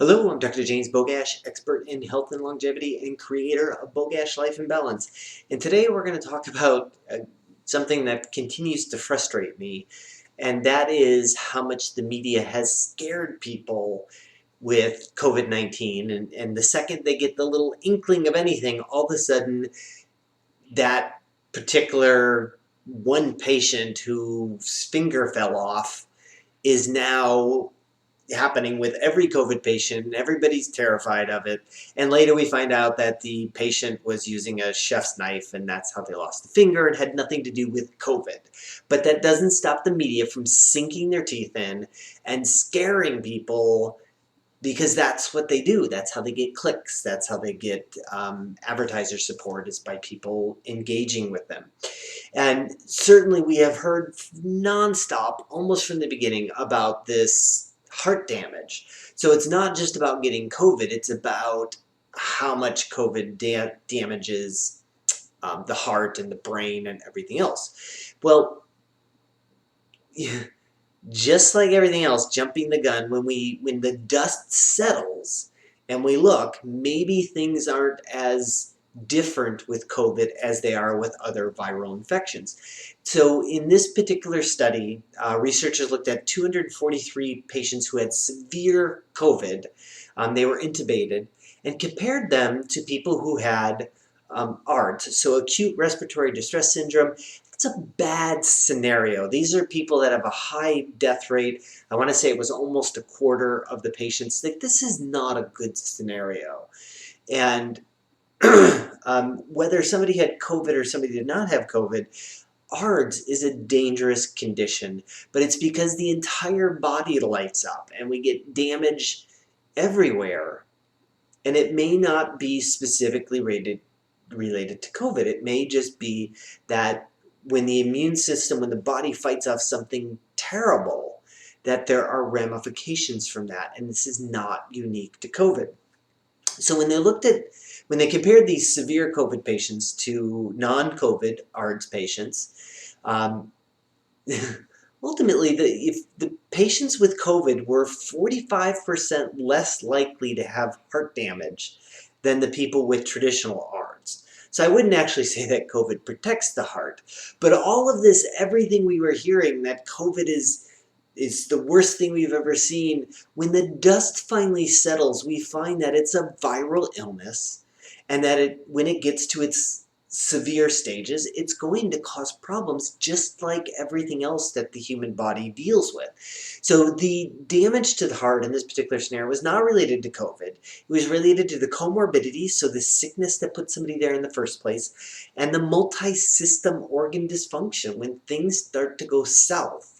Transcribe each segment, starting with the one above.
Hello, I'm Dr. James Bogash, expert in health and longevity and creator of Bogash Life and Balance. And today we're going to talk about something that continues to frustrate me, and that is how much the media has scared people with COVID-19. And the second they get the little inkling of anything, all of a sudden that particular one patient whose finger fell off is now happening with every COVID patient. Everybody's terrified of it. And later we find out that the patient was using a chef's knife and that's how they lost the finger. It had nothing to do with COVID. But that doesn't stop the media from sinking their teeth in and scaring people, because that's what they do. That's how they get clicks. That's how they get advertiser support, is by people engaging with them. And certainly we have heard nonstop, almost from the beginning, about this heart damage. So it's not just about getting COVID, it's about how much COVID damages the heart and the brain and everything else. Well, just like everything else, jumping the gun, when the dust settles and we look, maybe things aren't as different with COVID as they are with other viral infections. So in this particular study, researchers looked at 243 patients who had severe COVID. They were intubated, and compared them to people who had ARDS, so acute respiratory distress syndrome. It's a bad scenario. These are people that have a high death rate. I want to say it was almost a quarter of the patients. Like, this is not a good scenario. And whether somebody had COVID or somebody did not have COVID, ARDS is a dangerous condition, but it's because the entire body lights up and we get damage everywhere. And it may not be specifically related to COVID. It may just be that when the immune system, when the body fights off something terrible, that there are ramifications from that, and this is not unique to COVID. So when they compared these severe COVID patients to non-COVID ARDS patients, ultimately, if the patients with COVID were 45% less likely to have heart damage than the people with traditional ARDS. So I wouldn't actually say that COVID protects the heart, but all of this, everything we were hearing, that COVID is the worst thing we've ever seen, when the dust finally settles, we find that it's a viral illness, and that when it gets to its severe stages, it's going to cause problems just like everything else that the human body deals with. So the damage to the heart in this particular scenario was not related to COVID. It was related to the comorbidities, so the sickness that put somebody there in the first place, and the multi-system organ dysfunction. When things start to go south,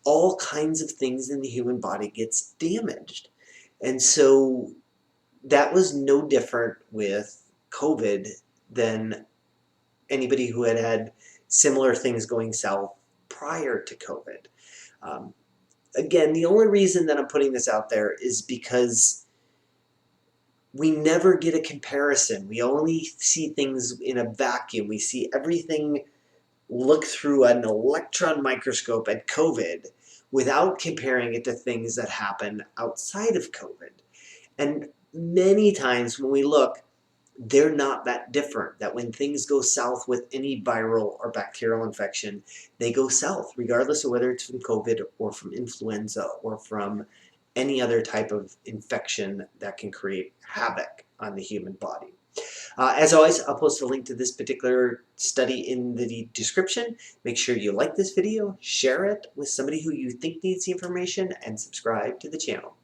all kinds of things in the human body gets damaged. And so that was no different with COVID than anybody who had had similar things going south prior to COVID. Again, the only reason that I'm putting this out there is because we never get a comparison. We only see things in a vacuum. We see everything look through an electron microscope at COVID without comparing it to things that happen outside of COVID. And many times when we look, they're not that different. That when things go south with any viral or bacterial infection, they go south, regardless of whether it's from COVID or from influenza or from any other type of infection that can create havoc on the human body. As always, I'll post a link to this particular study in the description. Make sure you like this video, share it with somebody who you think needs the information, and subscribe to the channel.